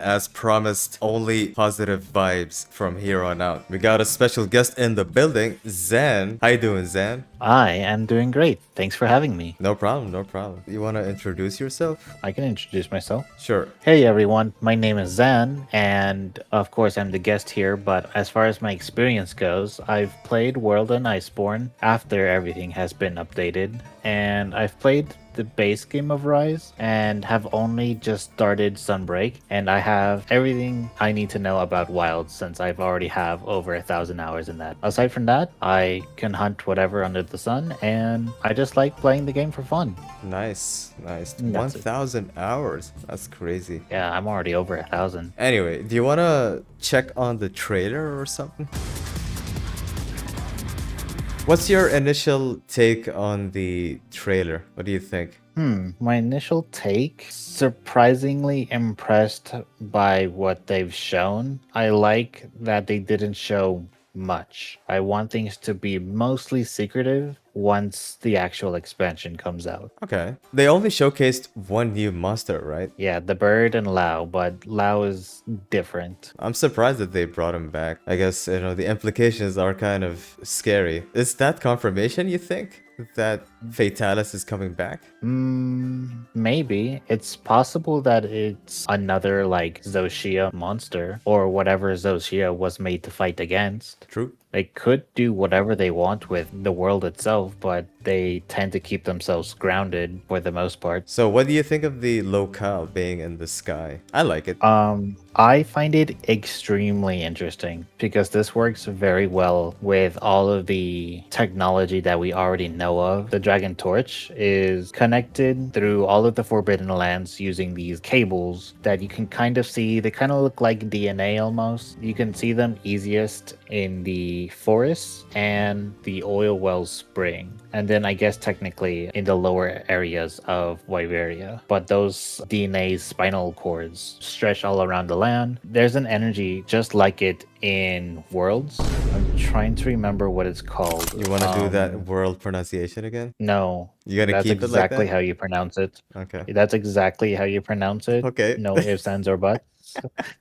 As promised, only positive vibes from here on out. We got a special guest in the building, Zan. How you doing, Zan? I am doing great. Thanks for having me. No problem, no problem. You want to introduce yourself? I can introduce myself. Sure. Hey everyone, my name is Zan, and of course I'm the guest here. But as far as my experience goes, I've played World and Iceborne after everything has been updated, and I've played the base game of Rise and have only just started Sunbreak, and I have everything I need to know about Wild since I've already have over 1,000 hours in that. Aside from that, I can hunt whatever under the sun, and I just like playing the game for fun. Nice, nice. That's it. 1,000 hours. That's crazy. Yeah, I'm already over 1,000. Anyway, do you want to check on the trailer or something? What's your initial take on the trailer? What do you think? My initial take, surprisingly impressed by what they've shown. I like that they didn't show much. I want things to be mostly secretive once the actual expansion comes out. Okay. They only showcased one new monster, right? Yeah, the bird and Lao, but Lao is different. I'm surprised that they brought him back. I guess, the implications are kind of scary. Is that confirmation, you think? That Fatalis is coming back? Maybe. It's possible that it's another like Zoshia monster or whatever Zoshia was made to fight against. True. They could do whatever they want with the world itself, but they tend to keep themselves grounded for the most part. So what do you think of the locale being in the sky? I like it. I find it extremely interesting because this works very well with all of the technology that we already know of. The Dragon Torch is connected through all of the Forbidden Lands using these cables that you can kind of see. They kind of look like DNA almost. You can see them easiest in the forests and the oil well spring. And then I guess technically in the lower areas of Wyveria. But those DNA spinal cords stretch all around the land. There's an energy just like it in Worlds. I'm trying to remember what it's called. You want to do that world pronunciation again? No, You gotta that's keep it like exactly that? how you pronounce it. Okay. That's exactly how you pronounce it. Okay. No ifs, ands, or buts.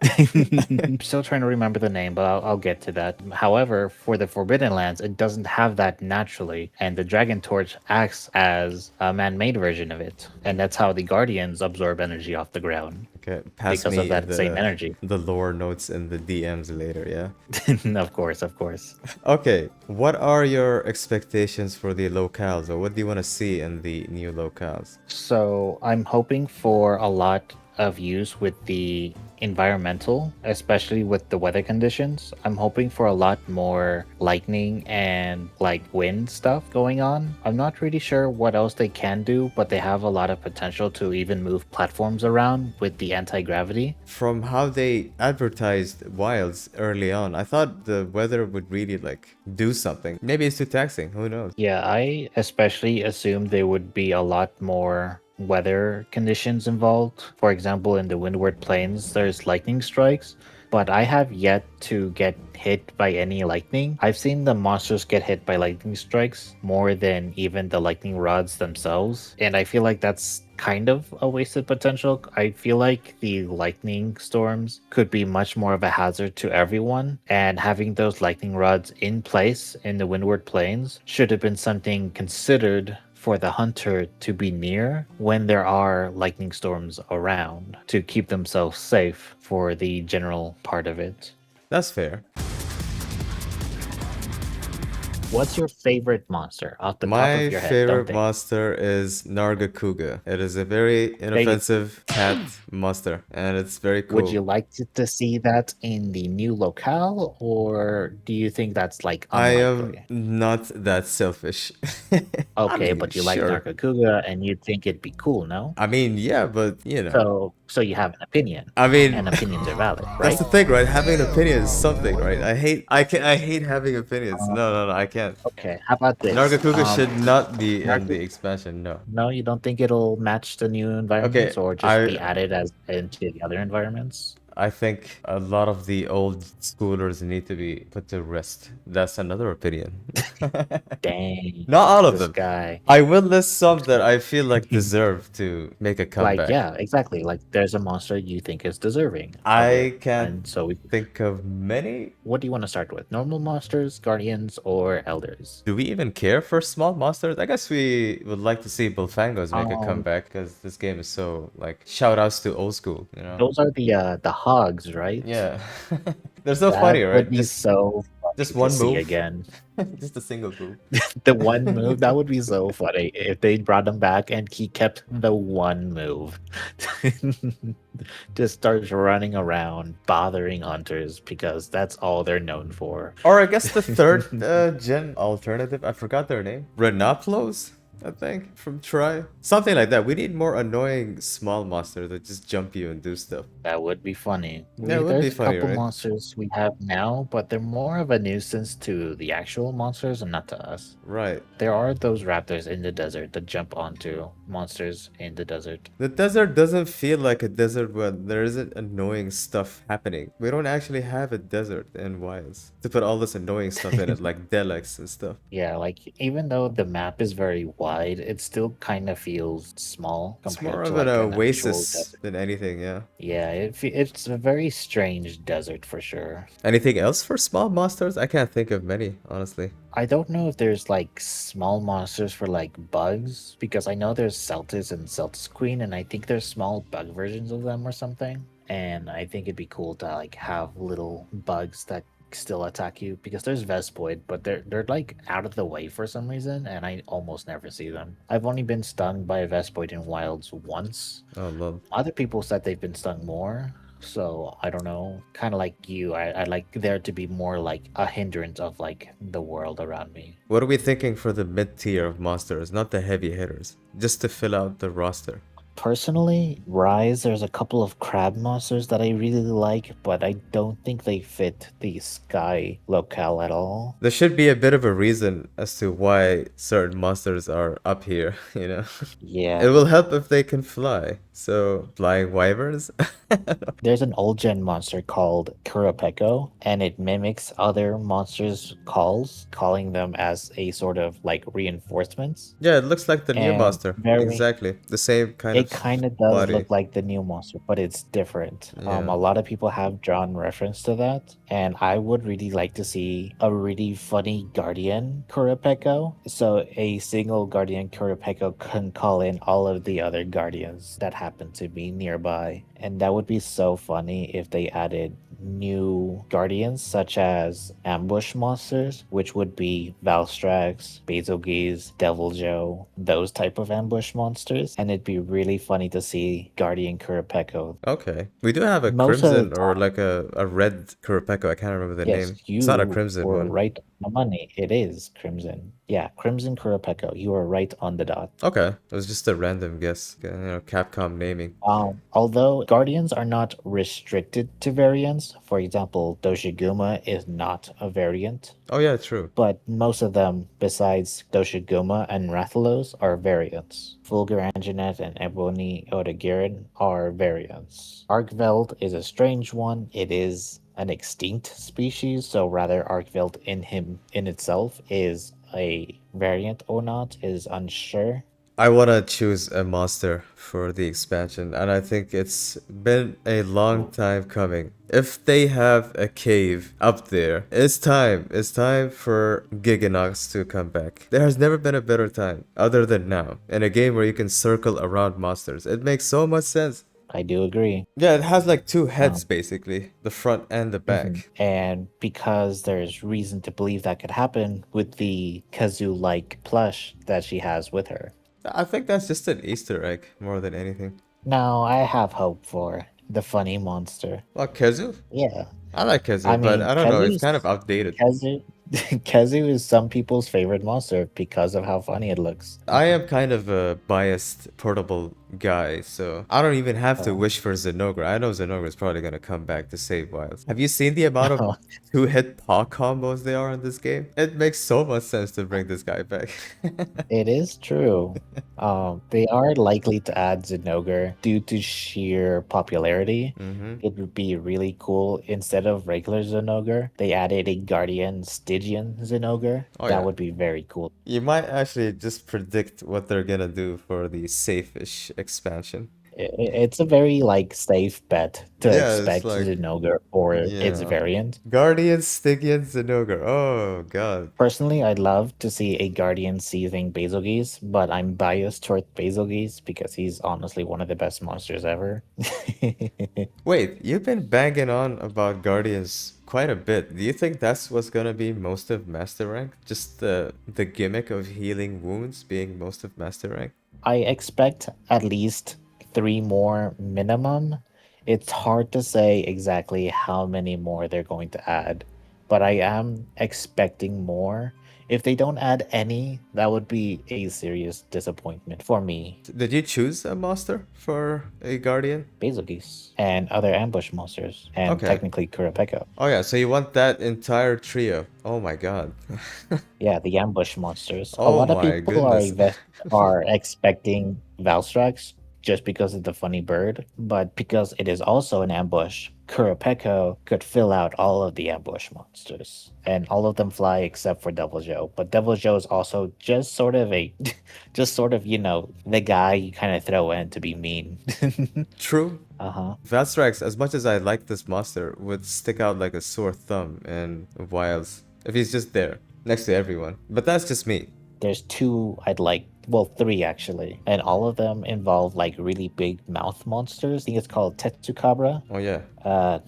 I'm still trying to remember the name, but I'll get to that. However, for the Forbidden Lands, it doesn't have that naturally, and the Dragon Torch acts as a man-made version of it, and that's how the Guardians absorb energy off the ground Okay. Pass because of me that same energy. the lore notes in the DMs later, yeah? Of course, of course. Okay. What are your expectations for the locales, or what do you want to see in the new locales? So I'm hoping for a lot of use with the environmental, especially with the weather conditions. I'm hoping for a lot more lightning and like wind stuff going on. I'm not really sure what else they can do, but they have a lot of potential to even move platforms around with the anti-gravity. From how they advertised Wilds early on, I thought the weather would really like do something. Maybe it's too taxing, who knows? Yeah, I especially assumed there would be a lot more weather conditions involved. For example, in the Windward Plains, there's lightning strikes, but I have yet to get hit by any lightning. I've seen the monsters get hit by lightning strikes more than even the lightning rods themselves, and I feel like that's kind of a wasted potential. I feel like the lightning storms could be much more of a hazard to everyone, and having those lightning rods in place in the Windward Plains should have been something considered for the hunter to be near when there are lightning storms around to keep themselves safe for the general part of it. That's fair. What's your favorite monster off the top of My your head? Don't favorite think. monster is Nargacuga. It is a very They, inoffensive cat monster, and it's very would cool. you like to see that in the new locale, or do you think that's like I am unlikely? not that selfish. I Okay, mean, but you like sure. Nargacuga and you think it'd be cool, no? I mean, yeah, but So you have an opinion, I mean, and opinions are valid, that's right? the thing, right? Having an opinion is something, right? I hate having opinions. Uh, No, no, no, I can't. okay, how about this? Nargacuga should not be in the Narc- expansion, no. No, you don't think it'll match the new Okay, environments or just be added as into the other environments? I think a lot of the old schoolers need to be put to rest. That's another opinion. Dang, Not all of this them. guy. I will list some that I feel like deserve to make a Like, comeback. yeah, exactly. Like, there's a monster you think is deserving of it. I can't And so, think of many. what do you want to start with? Normal monsters, guardians, or elders? Do we even care for small monsters? I guess we would like to see Bullfangos make a Um, comeback because this game is so like shout outs to old school, you know? those are the hogs, right? Yeah. They're so That funny, would right? be so Just funny to one see move. again. Just a single move. The one move, that would be so funny if they brought him back and he kept the one move. Just starts running around bothering hunters because that's all they're known for. Or I guess the third gen alternative, I forgot their name. Renoplos, I think, from Try. Something like that. We need more annoying small monsters that just jump you and do stuff. That would be funny. Yeah, it would be There's a funny, couple right? monsters we have now, but they're more of a nuisance to the actual monsters and not to us. Right. There are those raptors in the desert that jump onto monsters in the desert. The desert doesn't feel like a desert when there isn't annoying stuff happening. We don't actually have a desert in Wilds to put all this annoying stuff in it, like Delex and stuff. Yeah, like even though the map is very wide, it still kind of feels small It's more compared to of an like an actual oasis desert. than anything, yeah. Yeah, it's a very strange desert for sure. Anything else for small monsters? I can't think of many, honestly. I don't know if there's like small monsters for like bugs because I know there's Celtis and Celtis Queen, and I think there's small bug versions of them or something. And I think it'd be cool to like have little bugs that still attack you because there's Vespoid, but they're like out of the way for some reason, and I almost never see them. I've only been stung by a Vespoid in Wilds once. Oh, lol. Other people said they've been stung more. So I don't know. Kind of like you, I like there to be more like a hindrance of like the world around me. What are we thinking for the mid tier of monsters, not the heavy hitters, just to fill out the roster? Personally, Rise, there's a couple of crab monsters that I really like, but I don't think they fit the sky locale at all. There should be a bit of a reason as to why certain monsters are up here, you know? Yeah, It will help if they can fly. So, flying wyverns? there's an old gen monster called Kurapeko, and it mimics other monsters' calls, calling them as a sort of like reinforcements. Yeah, it looks like the new And monster. very Exactly. The same kind It of kind of does body. look like the new monster, but it's different. Yeah. A lot of people have drawn reference to that, and I would really like to see a really funny Guardian Kurapeko. So a single Guardian Kurapeko can call in all of the other Guardians that happen to be nearby, and that would be so funny if they added new guardians such as ambush monsters, which would be Valstrax, Bazelgeuse, Deviljho, those type of ambush monsters, and it'd be really funny to see Guardian Kurapeko. Okay. We do have a Most of the crimson or like a red Kurapeko. I can't remember the Yes, name. It's not a you crimson were one. right on the money. It is Crimson. Yeah, Crimson Kurapeko. You were right on the dot. Okay. It was just a random guess. You know, Capcom naming. Although Guardians are not restricted to variants, for example, Doshiguma is not a variant, Oh yeah, true. but most of them, besides Doshiguma and Rathalos, are variants. Fulgur Anjanet and Ebony Odogirin are variants. Arkveld is a strange one. It is an extinct species, so rather Arkveld in itself is a variant or not is unsure. I want to choose a monster for the expansion, and I think it's been a long time coming. If they have a cave up there, it's time. It's time for Giganox to come back. There has never been a better time, other than now, in a game where you can circle around monsters. It makes so much sense. I do agree. Yeah, it has like two heads basically, the front and the back. And because there's reason to believe that could happen with the Kazoo-like plush that she has with her. I think that's just an Easter egg more than anything. No, I have hope for the funny monster. Well, Kezu? Yeah. I like Kezu, I but mean, I don't know, it's kind of outdated. Kazoo, Kazoo is some people's favorite monster because of how funny it looks. I am kind of a biased portable guy, so I don't even have to Oh. wish for Zinogre. I know Zinogre is probably gonna come back to save Wilds. Have you seen the amount of two-hit paw combos there are in this game? It makes so much sense to bring this guy back. It is true. They are likely to add Zinogre due to sheer popularity. Mm-hmm. It would be really cool. Instead of regular Zinogre, they added a Guardian Stygian Zinogre. Oh That yeah. would be very cool. You might actually just predict what they're gonna do for the safe-ish expansion. It's a very like safe bet to Yeah, it's expect like, Zinogre or its yeah. variant. Guardian, Stygian, Zinogre. Oh god. Personally, I'd love to see a Guardian seizing Bazelgeuse, but I'm biased toward Bazelgeuse because he's honestly one of the best monsters ever. Wait, you've been banging on about Guardians quite a bit. Do you think that's what's gonna be most of Master Rank? Just the gimmick of healing wounds being most of Master Rank? I expect at least three more minimum. It's hard to say exactly how many more they're going to add, but I am expecting more. If they don't add any, that would be a serious disappointment for me. Did you choose a monster for a Guardian? Bazelgeuse and other ambush monsters, and Okay. technically Kurapeko. Oh yeah, so you want that entire trio. Oh my god. Yeah, the ambush monsters. A Oh lot of my people goodness. are expecting Valstrax just because of the funny bird, but because it is also an ambush, Kurapeko could fill out all of the ambush monsters, and all of them fly except for Devil Joe. But Devil Joe is also just sort of a, just sort of the guy you kind of throw in to be mean. True. Uh-huh. Valstrax, as much as I like this monster, would stick out like a sore thumb in Wilds if he's just there, next to everyone. But that's just me. There's two I'd like, well, three actually, and all of them involve like really big mouth monsters. I think it's called Tetsukabra, Oh yeah.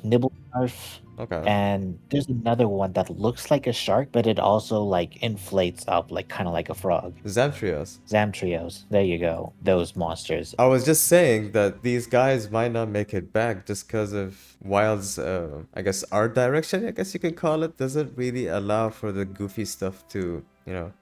Nibblenarf, Okay. and there's another one that looks like a shark, but it also like inflates up like kind of like a frog. Zamtrios. Zamtrios, there you go. Those monsters. I was just saying that these guys might not make it back just because of Wild's, I guess, art direction, I guess you could call it, doesn't really allow for the goofy stuff to,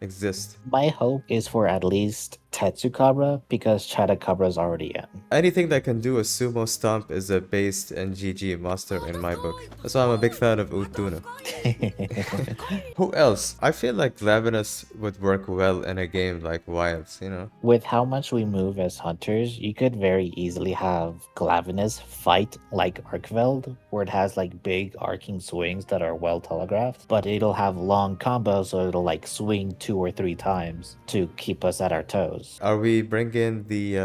exist. My hope is for at least Tetsukabra because Chatacabra's already in. Anything that can do a sumo stomp is a based and GG monster in my book. That's why I'm a big fan of Utuna. Who else? I feel like Glavenus would work well in a game like Wilds. With how much we move as hunters, you could very easily have Glavenus fight like Arkveld, where it has like big arcing swings that are well telegraphed, but it'll have long combos, so it'll like swing 2 or 3 times to keep us at our toes. Are we bringing the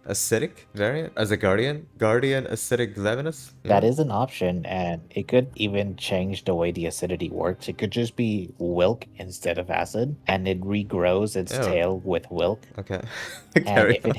acidic variant as a guardian? Guardian acidic Glavenus? That is an option, and it could even change the way the acidity works. It could just be Wilk instead of acid, and it regrows its Oh, tail with Wilk. okay. And Carry on.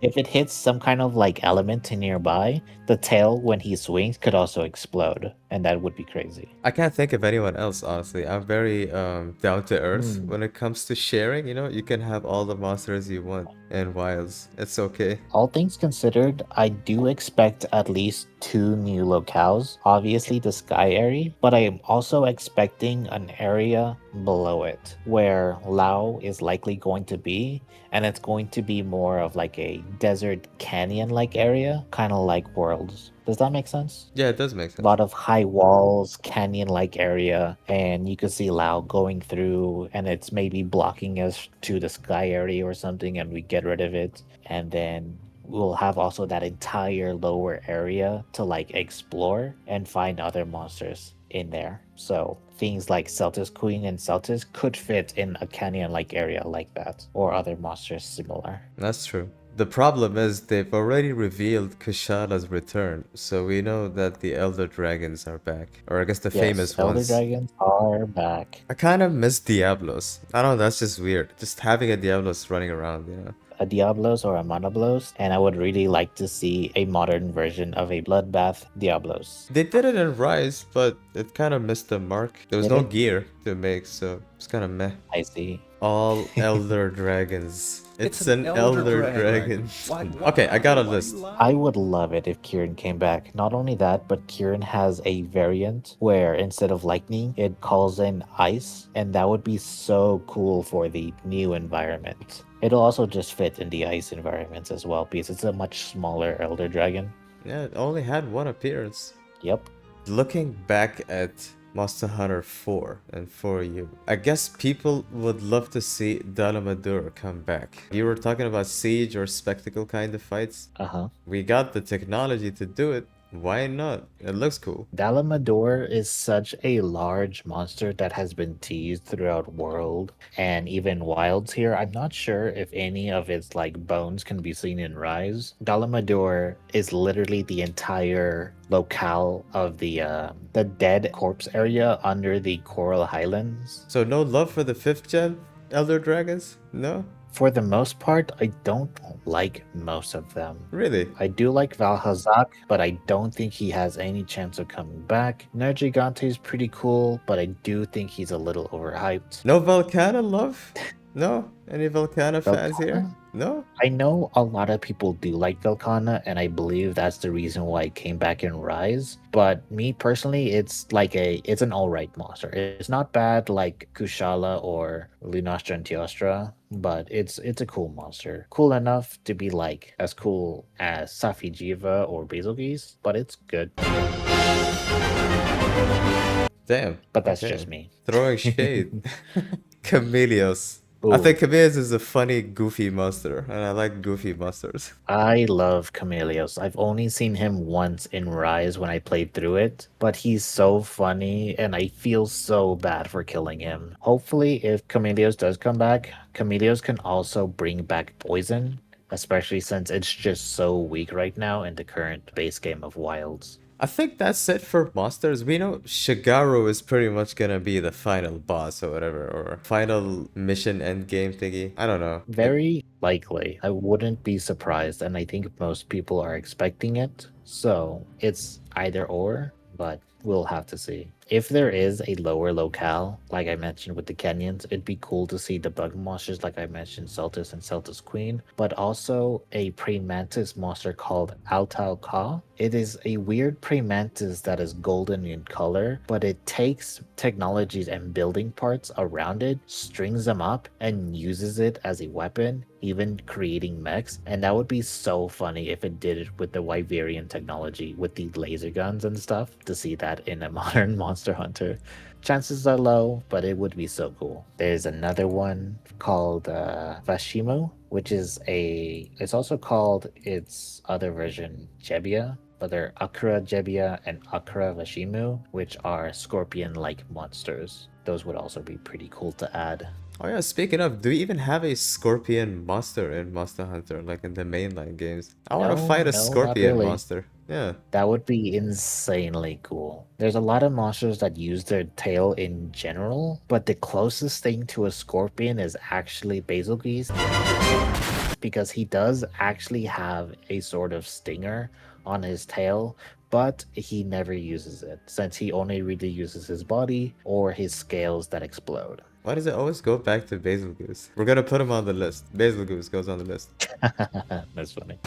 if it hits some kind of like element nearby, the tail when he swings could also explode, and that would be crazy. I can't think of anyone else, honestly. I'm very down to earth Hmm. when it comes to sharing. You can have all the monsters you want in Wilds. It's okay. All things considered, I do expect at least 2 new locales. Obviously, the Sky Area, but I am also expecting an area below it where Lao is likely going to be, and it's going to be more of like a desert canyon like area, kind of like Worlds. Does that make sense? Yeah, it does make A sense. lot of high walls, canyon like area, and you could see Lao going through, and it's maybe blocking us to the Sky Area or something, and we get rid of it. And then we'll have also that entire lower area to like explore and find other monsters in there. So things like Celtis Queen and Celtis could fit in a canyon like area like that, or other monsters similar. That's true. The problem is they've already revealed Kushala's return, so we know that the Elder Dragons are back. Or I guess the Yes, famous Elder ones. Dragons are back. I kind of miss Diablos. I don't know, that's just weird. Just having a Diablos running around. A Diablos or a Monoblos, and I would really like to see a modern version of a Bloodbath Diablos. They did it in Rise, but it kind of missed the mark. There was Did no it? gear to make, so it's kind of meh. I see. all elder dragons. It's It's an an elder elder dragon. dragon. Why? Okay, I got a Why are you list. I lying? would love it if Kieran came back. Not only that, but Kieran has a variant where instead of lightning, it calls in ice, and that would be so cool for the new environment. It'll also just fit in the ice environments as well because it's a much smaller Elder Dragon. Yeah, it only had one appearance. Yep. Looking back at Monster Hunter 4 and 4U, I guess people would love to see Dalamadur come back. You were talking about siege or spectacle kind of fights. Uh huh. We got the technology to do it. Why not? It looks cool. Dalamador is such a large monster that has been teased throughout World and even Wilds here. I'm not sure if any of its like bones can be seen in Rise. Dalamador is literally the entire locale of the dead corpse area under the Coral Highlands. So no love for the 5th gen Elder Dragons? No? For the most part, I don't like most of them. Really? I do like Valhazak, but I don't think he has any chance of coming back. Nergigante is pretty cool, but I do think he's a little overhyped. No Volcana love? No? Any Volcana fans here? Velkhana? No? I know a lot of people do like Velkhana, and I believe that's the reason why it came back in Rise. But me personally, it's an alright monster. It's not bad like Kushala or Lunastra and Teostra, but it's a cool monster. Cool enough to be like as cool as Safijiva or Bazelgeuse, but it's good. Damn. But that's Okay. just me. Throwing shade. Chameleos. I Ooh. think Chameleos is a funny, goofy monster, and I like goofy monsters. I love Chameleos. I've only seen him once in Rise when I played through it, but he's so funny and I feel so bad for killing him. Hopefully, if Chameleos does come back, Chameleos can also bring back Poison, especially since it's just so weak right now in the current base game of Wilds. I think that's it for monsters. We know Shigaru is pretty much gonna be the final boss or whatever, or final mission end game thingy. I don't know. Very likely. I wouldn't be surprised, and I think most people are expecting it. So it's either or, but we'll have to see. If there is a lower locale, like I mentioned with the Kenyans, it'd be cool to see the bug monsters, like I mentioned, Celtis and Celtis Queen, but also a praying mantis monster called Altau Ka. It is a weird praying mantis that is golden in color, but it takes technologies and building parts around it, strings them up, and uses it as a weapon, even creating mechs. And that would be so funny if it did it with the Wyverian technology, with the laser guns and stuff, to see that in a modern Monster Hunter. Chances are low, but it would be so cool. There's another one called Vashimu, which is it's also called its other version, Jebia, but they're Akura Jebia and Akura Vashimu, which are scorpion-like monsters. Those would also be pretty cool to add. Oh yeah, speaking of, do we even have a scorpion monster in Monster Hunter, like in the mainline games? I want to fight a No, not scorpion really. monster. Yeah. That would be insanely cool. There's a lot of monsters that use their tail in general, but the closest thing to a scorpion is actually Bazelgeuse, because he does actually have a sort of stinger on his tail, but he never uses it since he only really uses his body or his scales that explode. Why does it always go back to Basil Goose? We're gonna put him on the list. Basil Goose goes on the list. That's funny.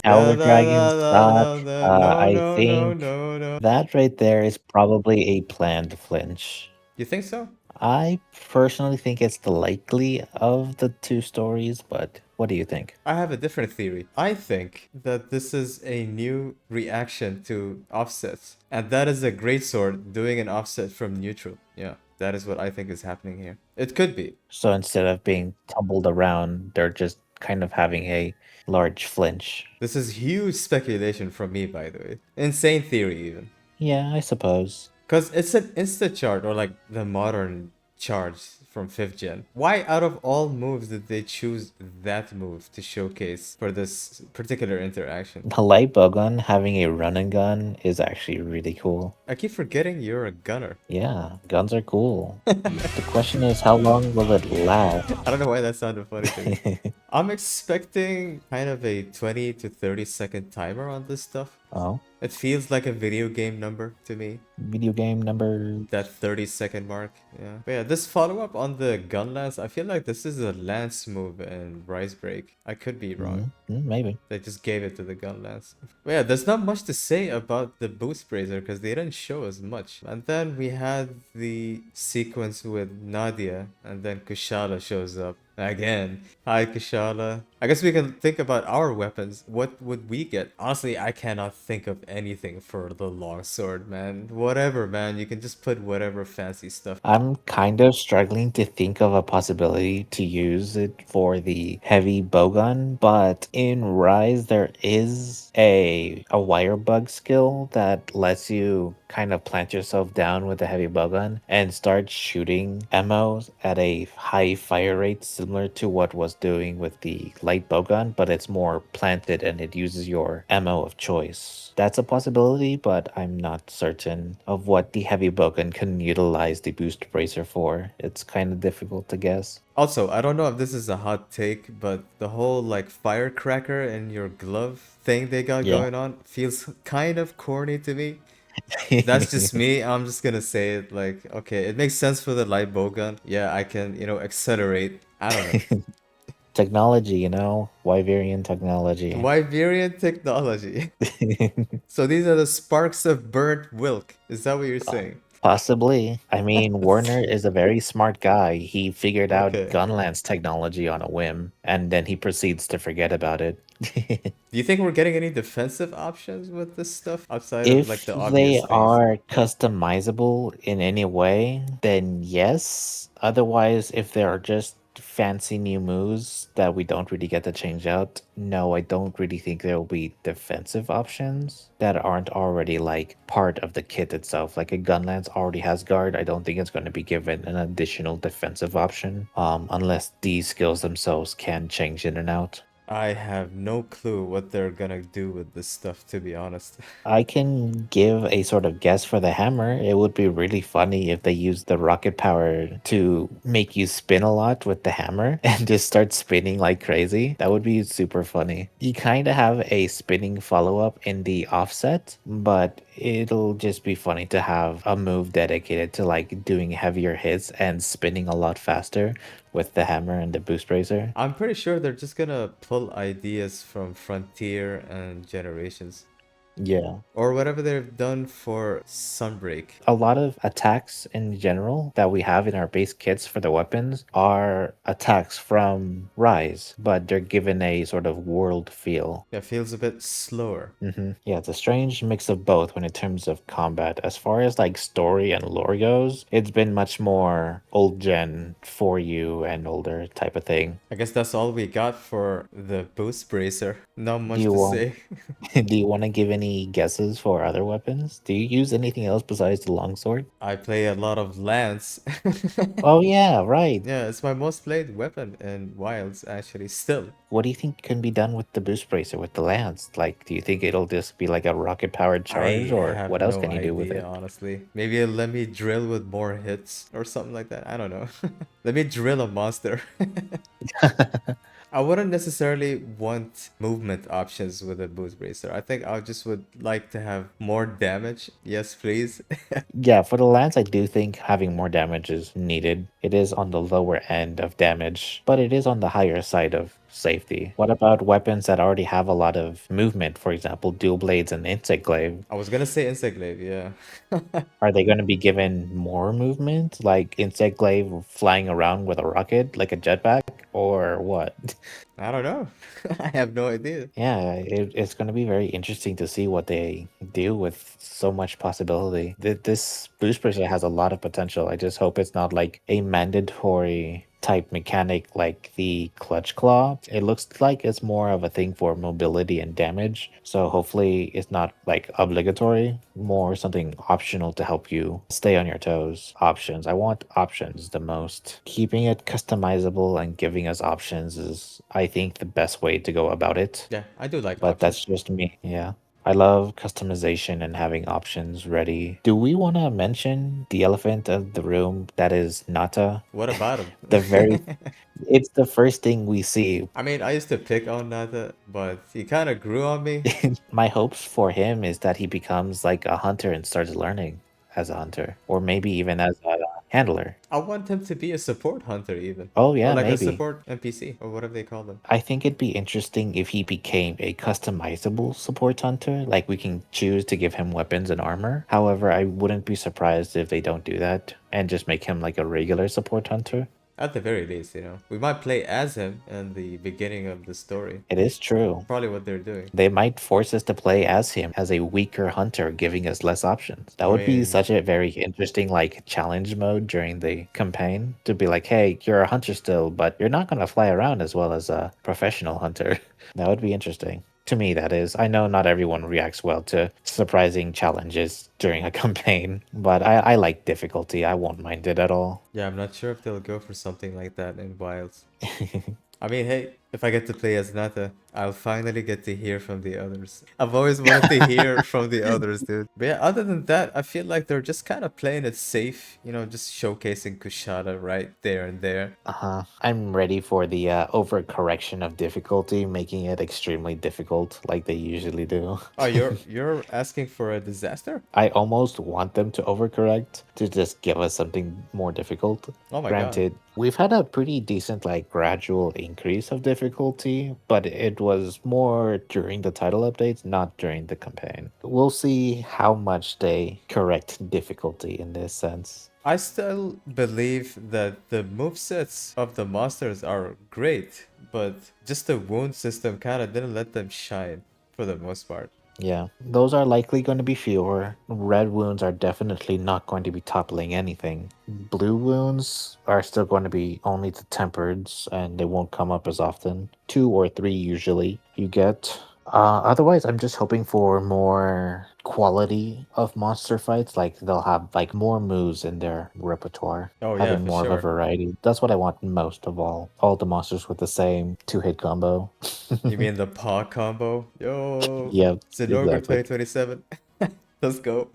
No, Our no, dragons no, no, suck. no, no, I no, no, think no, no. that right there is probably a planned flinch. You think so? I personally think it's the likely of the two stories, but what do you think? I have a different theory. I think that this is a new reaction to offsets. And that is a great sword doing an offset from neutral. Yeah, that is what I think is happening here. It could be. So instead of being tumbled around, they're just kind of having a large flinch. This is huge speculation from me, by the way. Insane theory, even. Yeah, I suppose. Because it's an insta chart or like the modern charge from 5th gen. Why out of all moves did they choose that move to showcase for this particular interaction? The light bowgun having a run and gun is actually really cool. I keep forgetting you're a gunner. Yeah, guns are cool. The question is, how long will it last? I don't know why that sounded funny to me. I'm expecting kind of a 20 to 30 second timer on this stuff. Oh, It feels like a video game number to me. Video game number. That 30-second mark. Yeah. But yeah, this follow-up on the gun lance, I feel like this is a lance move in Rise Break. I could be wrong. Maybe. They just gave it to the gun lance. But yeah, there's not much to say about the boost brazier because they didn't show as much. And then we had the sequence with Nadia, and then Kushala shows up. Again, hi Kushala. I guess we can think about our weapons. What would we get? Honestly, I cannot think of anything for the longsword, man. Whatever, man. You can just put whatever fancy stuff. I'm kind of struggling to think of a possibility to use it for the heavy bowgun, but in Rise there is a wire bug skill that lets you kind of plant yourself down with a heavy bowgun and start shooting ammo at a high fire rate similar to what was doing with the light bowgun, but it's more planted and it uses your ammo of choice. That's a possibility, but I'm not certain of what the heavy bowgun can utilize the boost bracer for. It's kind of difficult to guess. Also, I don't know if this is a hot take, but the whole like firecracker in your glove thing they got Yeah. going on feels kind of corny to me. That's just me. I'm just gonna say it like, okay, it makes sense for the light bowgun. Yeah, I can, accelerate. I don't know. Technology, Wyverian technology. Wyverian technology. So these are the sparks of burnt wilk. Is that what you're saying? Possibly. I mean, Warner is a very smart guy. He figured out Okay. Gunlance technology on a whim, and then he proceeds to forget about it. Do you think we're getting any defensive options with this stuff outside of like If the they obvious things? are customizable in any way, then yes. Otherwise, if they are just fancy new moves that we don't really get to change out, no, I don't really think there will be defensive options that aren't already like part of the kit itself. Like a Gunlance already has guard. I don't think it's going to be given an additional defensive option, unless these skills themselves can change in and out. I have no clue what they're gonna do with this stuff, to be honest. I can give a sort of guess for the hammer. It would be really funny if they used the rocket power to make you spin a lot with the hammer and just start spinning like crazy. That would be super funny. You kind of have a spinning follow up in the offset, but it'll just be funny to have a move dedicated to like doing heavier hits and spinning a lot faster with the hammer and the boost bracer. I'm pretty sure they're just gonna pull ideas from Frontier and Generations. Yeah. Or whatever they've done for Sunbreak. A lot of attacks in general that we have in our base kits for the weapons are attacks from Rise, but they're given a sort of world feel. That feels a bit slower. Yeah, it's a strange mix of both when in terms of combat. As far as like story and lore goes, it's been much more old gen for you and older type of thing. I guess that's all we got for the Boost Bracer. Not Do much you to want say. do you want to give any guesses for other weapons? Do you use anything else besides the longsword? I play a lot of Lance. Oh yeah, right. Yeah, it's my most played weapon in Wilds, actually, still. What do you think can be done with the boost bracer with the lance? Like, do you think it'll just be like a rocket powered charge, I or have what else no can you do with idea, it? honestly. Maybe it'll let me drill with more hits or something like that. I don't know. Let me drill a monster. I wouldn't necessarily want movement options with a boost bracer. I think I just would like to have more damage. Yes, please. Yeah, for the lance, I do think having more damage is needed. It is on the lower end of damage, but it is on the higher side of safety. What about weapons that already have a lot of movement? For example, dual blades and insect glaive. I was gonna say Insect Glaive, yeah. Are they going to be given more movement, like insect glaive flying around with a rocket, like a jetpack, or what? I don't know. I have no idea. Yeah, it's going to be very interesting to see what they do with so much possibility. This boost bracer has a lot of potential. I just hope it's not like a mandatory type mechanic like the clutch claw. It looks like it's more of a thing for mobility and damage. So hopefully it's not like obligatory, more something optional to help you stay on your toes. Options. I want options the most. Keeping it customizable and giving us options is, I think, the best way to go about it. Yeah, I do like But that's options. just me. Yeah. I love customization and having options ready. Do we want to mention the elephant of the room that is Nata? What about him? The very it's the first thing we see. I mean, I used to pick on Nata, but he kind of grew on me. My hopes for him is that he becomes like a hunter and starts learning as a hunter, or maybe even as a handler. I want him to be a support hunter even. Oh Or yeah, like a maybe. support NPC or whatever they call them. I think it'd be interesting if he became a customizable support hunter, like we can choose to give him weapons and armor. However, I wouldn't be surprised if they don't do that and just make him like a regular support hunter. At the very least, we might play as him in the beginning of the story. It is true. Probably what they're doing. They might force us to play as him as a weaker hunter, giving us less options. That I would be mean, such a very interesting like challenge mode during the campaign to be like, hey, you're a hunter still, but you're not gonna fly around as well as a professional hunter. That would be interesting. To me, that is. I know not everyone reacts well to surprising challenges during a campaign, but I like difficulty. I won't mind it at all. yeah, I'm not sure if they'll go for something like that in Wilds. I mean, hey, if I get to play as Nata, I'll finally get to hear from the others. I've always wanted to hear from the others, dude. But yeah, other than that, I feel like they're just kind of playing it safe, just showcasing Kushada right there and there. Uh-huh. I'm ready for the overcorrection of difficulty, making it extremely difficult like they usually do. Oh, you're asking for a disaster? I almost want them to overcorrect to just give us something more difficult. Oh my god. Granted, we've had a pretty decent like gradual increase of difficulty, but it was more during the title updates, not during the campaign. We'll see how much they correct difficulty in this sense. I still believe that the movesets of the monsters are great, but just the wound system kind of didn't let them shine for the most part. Yeah, those are likely going to be fewer. Red wounds are definitely not going to be toppling anything. Blue wounds are still going to be only the tempereds, and they won't come up as often. 2 or 3 usually you get. Otherwise, I'm just hoping for more quality of monster fights. Like they'll have like more moves in their repertoire, Oh yeah, having for more of a sure. variety. That's what I want most of all. All the monsters with the same 2-hit combo. You mean the paw combo? Yo, Yep, Zenogre exactly. 2027. Let's go.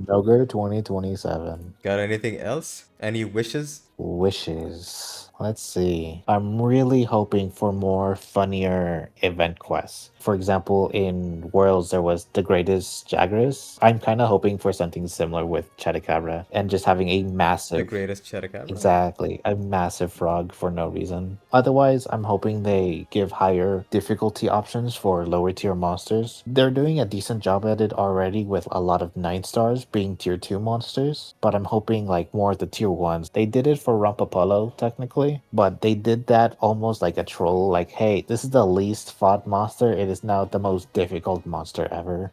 Noger 2027. Got anything else? Any wishes? Wishes. Let's see. I'm really hoping for more funnier event quests. For example, in Worlds, there was the greatest Jagras. I'm kind of hoping for something similar with Chedicabra and just having a The massive. greatest Chedicabra? Exactly. A massive frog for no reason. Otherwise, I'm hoping they give higher difficulty options for lower tier monsters. They're doing a decent job at it already with a lot of 9 stars being tier 2 monsters, but I'm hoping like more of the tier 1s. They did it for Rampapolo technically, but they did that almost like a troll, like, hey, this is the least fought monster. It is now the most difficult monster ever.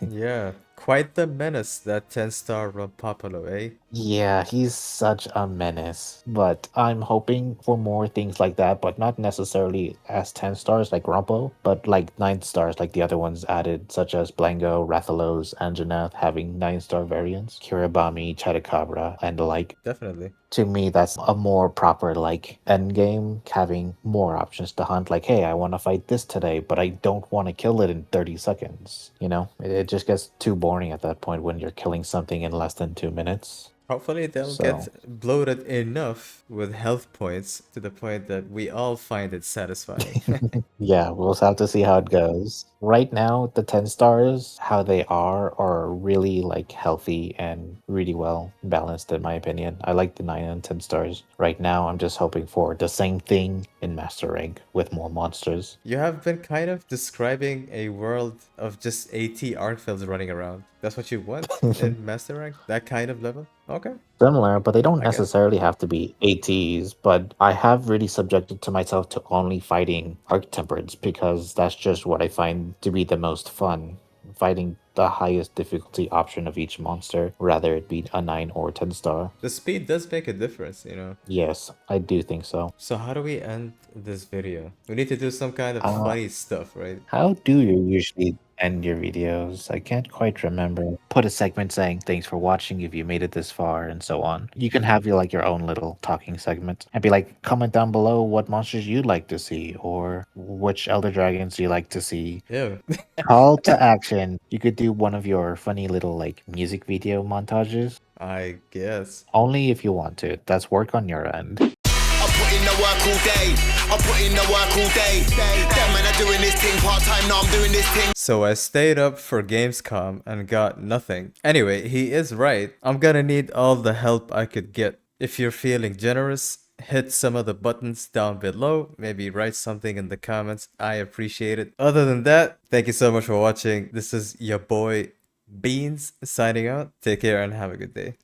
Yeah, quite the menace, that 10-star Rampapalo, eh? Yeah, he's such a menace. But I'm hoping for more things like that, but not necessarily as 10 stars like Rumpo, but like 9 stars like the other ones added, such as Blango, Rathalos, and Janeth having 9-star variants, Kiribami, Chadacabra, and the like. Definitely. To me, that's a more proper like end game, having more options to hunt. Like, hey, I want to fight this today, but I don't want to kill it in 30 seconds. It just gets too boring at that point when you're killing something in less than 2 minutes. Hopefully they'll So, get bloated enough with health points to the point that we all find it satisfying. yeah, we'll have to see how it goes. Right now, the 10 stars, how they are really like healthy and really well balanced, in my opinion. I like the 9 and 10 stars. Right now, I'm just hoping for the same thing in Master Rank with more monsters. You have been kind of describing a world of just AT Arkfels running around. That's what you want in Master Rank? That kind of level? Okay, Similar, but they don't I get it. necessarily have to be ATs. But I have really subjected to myself to only fighting Arc Tempereds because that's just what I find to be the most fun. Fighting the highest difficulty option of each monster, rather it be a 9 or 10 star. The speed does make a difference. Yes, I do think so. So how do we end this video? We need to do some kind of Uh, funny stuff, right? how do you usually end your videos. I can't quite remember. Put a segment saying thanks for watching if you made it this far and so on. You can have your own little talking segment and be like, comment down below what monsters you'd like to see or which Elder Dragons you like to see. Yeah. Call to action. You could do one of your funny little music video montages. I guess. Only if you want to. That's work on your end. I put in the work all day. I put in the work all day. Them men are doing this thing part time. Now I'm doing this thing. So I stayed up for Gamescom and got nothing. Anyway, he is right. I'm gonna need all the help I could get. If you're feeling generous, hit some of the buttons down below. Maybe write something in the comments. I appreciate it. Other than that, thank you so much for watching. This is your boy Beans signing out. Take care and have a good day.